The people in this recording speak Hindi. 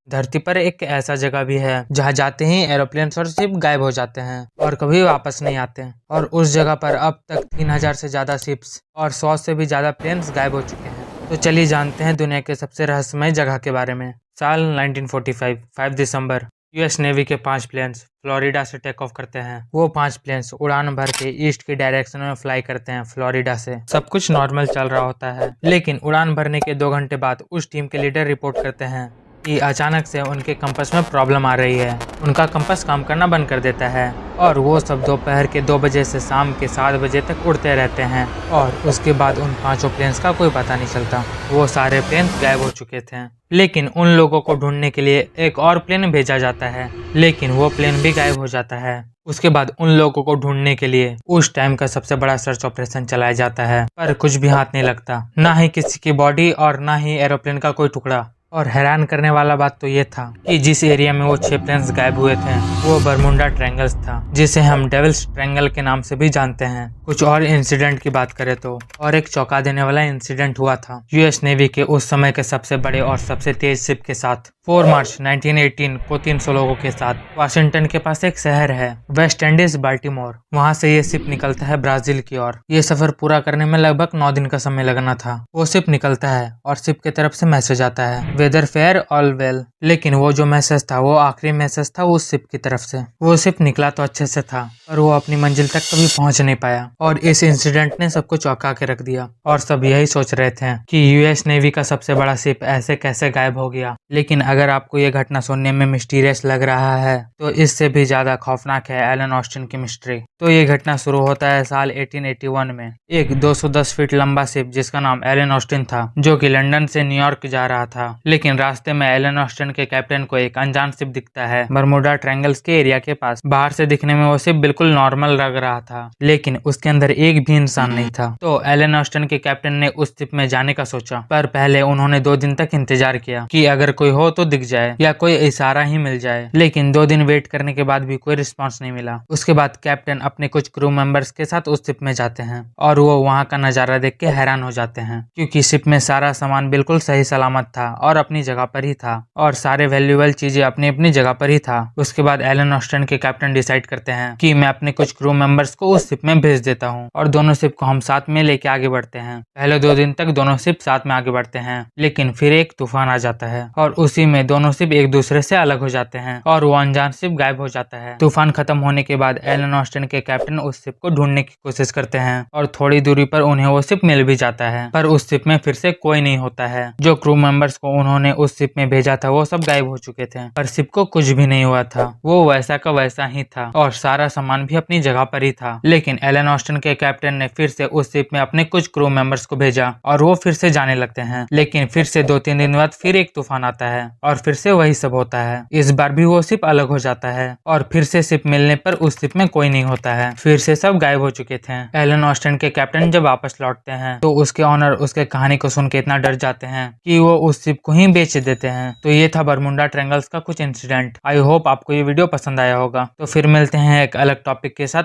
धरती पर एक ऐसा जगह भी है जहाँ जाते ही एरोप्लेन और शिप गायब हो जाते हैं और कभी वापस नहीं आते। और उस जगह पर अब तक 3000 से ज्यादा शिप्स और 100 से भी ज्यादा प्लेन्स गायब हो चुके हैं। तो चलिए जानते हैं दुनिया के सबसे रहस्यमय जगह के बारे में। साल 1945 5 दिसंबर यूएस नेवी के 5 प्लेन्स फ्लोरिडा से टेक ऑफ करते हैं। वो 5 प्लेन्स उड़ान भर के ईस्ट की डायरेक्शन में फ्लाई करते हैं फ्लोरिडा से। सब कुछ नॉर्मल चल रहा होता है, लेकिन उड़ान भरने के 2 घंटे बाद उस टीम के लीडर रिपोर्ट करते हैं कि अचानक से उनके कंपास में प्रॉब्लम आ रही है। उनका कंपास काम करना बंद कर देता है और वो सब दोपहर के 2 बजे से शाम के 7 बजे तक उड़ते रहते हैं और उसके बाद उन 5 प्लेन्स का कोई पता नहीं चलता। वो सारे प्लेन्स गायब हो चुके थे, लेकिन उन लोगों को ढूंढने के लिए एक और प्लेन भेजा जाता है, लेकिन वो प्लेन भी गायब हो जाता है। उसके बाद उन लोगों को ढूंढने के लिए उस टाइम का सबसे बड़ा सर्च ऑपरेशन चलाया जाता है, पर कुछ भी हाथ नहीं लगता, ना ही किसी की बॉडी और ना ही एरोप्लेन का कोई टुकड़ा। और हैरान करने वाला बात तो ये था कि जिस एरिया में वो 6 प्लेन्स गायब हुए थे वो बरमुंडा ट्रायंगल्स था, जिसे हम डेविल्स ट्रायंगल के नाम से भी जानते हैं। कुछ और इंसिडेंट की बात करें तो और एक चौंका देने वाला इंसिडेंट हुआ था यूएस नेवी के उस समय के सबसे बड़े और सबसे तेज शिप के साथ। 4 मार्च 1918 को 300 लोगों के साथ वाशिंगटन के पास एक शहर है वेस्ट इंडीज बाल्टीमोर, वहां से ये शिप निकलता है ब्राजील की ओर। ये सफर पूरा करने में लगभग 9 दिन का समय लगना था। वो शिप निकलता है और शिप की तरफ से मैसेज आता है वेदर फेयर ऑल वेल, लेकिन वो जो मैसेज था वो आखिरी मैसेज था उस शिप की तरफ से। वो शिप निकला तो अच्छे से था, पर वो अपनी मंजिल तक कभी पहुंच नहीं पाया और इस इंसिडेंट ने सबको चौंका के रख दिया। और सब यही सोच रहे थे कि यूएस नेवी का सबसे बड़ा शिप ऐसे कैसे गायब हो गया। लेकिन अगर आपको ये घटना सुनने में मिस्टीरियस लग रहा है तो इससे भी ज्यादा खौफनाक है एलन ऑस्टिन की मिस्ट्री। तो ये घटना शुरू होता है साल 1881 में। एक 210 फीट लंबा शिप जिसका नाम एलन ऑस्टिन था, जो कि लंदन से न्यूयॉर्क जा रहा था, लेकिन रास्ते में एलन ऑस्टिन के कैप्टन को एक अनजान शिप दिखता है बरमुडा ट्रायंगल्स के एरिया के पास। बाहर से दिखने में वो शिप बिल्कुल नॉर्मल लग रहा था, लेकिन उसके अंदर एक भी इंसान नहीं था। तो एलन ऑस्टिन के कैप्टन ने उस शिप में जाने का सोचा, पर पहले उन्होंने 2 दिन तक इंतजार किया कि अगर कोई हो तो दिख जाए या कोई इशारा ही मिल जाए, लेकिन 2 दिन वेट करने के बाद भी कोई रिस्पांस नहीं मिला। उसके बाद कैप्टन अपने कुछ क्रू मेंबर्स के साथ उस शिप में जाते हैं और वो वहाँ का नजारा देख के हैरान हो जाते हैं, क्योंकि शिप में सारा सामान बिल्कुल सही सलामत था और अपनी जगह पर ही था और सारे वैल्यूएबल चीजें अपनी अपनी जगह पर ही था। उसके बाद एलन ऑस्टिन के कैप्टन डिसाइड करते हैं कि मैं अपने कुछ क्रू मेंबर्स को उस शिप में भेज देता हूँ और दोनों शिप को हम साथ में लेके आगे बढ़ते हैं। पहले 2 दिन तक दोनों शिप साथ में आगे बढ़ते हैं, लेकिन फिर एक तूफान आ जाता है और उसी में दोनों शिप एक दूसरे से अलग हो जाते हैं और वो अनजान शिप गायब हो जाता है। तूफान खत्म होने के बाद एलन ऑस्टिन के कैप्टन उस शिप को ढूंढने की कोशिश करते हैं और थोड़ी दूरी पर उन्हें वो शिप मिल भी जाता है, पर उस शिप में फिर से कोई नहीं होता है। जो क्रू मेंबर्स को उन्होंने उस शिप में भेजा था वो सब गायब हो चुके थे, पर शिप को कुछ भी नहीं हुआ था, वो वैसा का वैसा ही था और सारा सामान भी अपनी जगह पर ही था। लेकिन एलन ऑस्टिन के कैप्टन ने फिर से उस शिप में अपने कुछ क्रू मेंबर्स को भेजा और वो फिर से जाने लगते हैं, लेकिन फिर से 2-3 दिन बाद फिर एक तूफान आता है और फिर से वही सब होता है। इस बार भी वो शिप अलग हो जाता है और फिर से शिप मिलने पर उस शिप में कोई नहीं होता है, फिर से सब गायब हो चुके थे। एलन ऑस्टिन के कैप्टन जब वापस लौटते हैं तो उसके ऑनर उसके कहानी को सुन के इतना डर जाते हैं कि वो उस शिप को ही बेच देते हैं। तो ये था बरमुंडा ट्रायंगल्स का कुछ इंसिडेंट। आई होप आपको ये वीडियो पसंद आया होगा। तो फिर मिलते हैं एक अलग टॉपिक के साथ।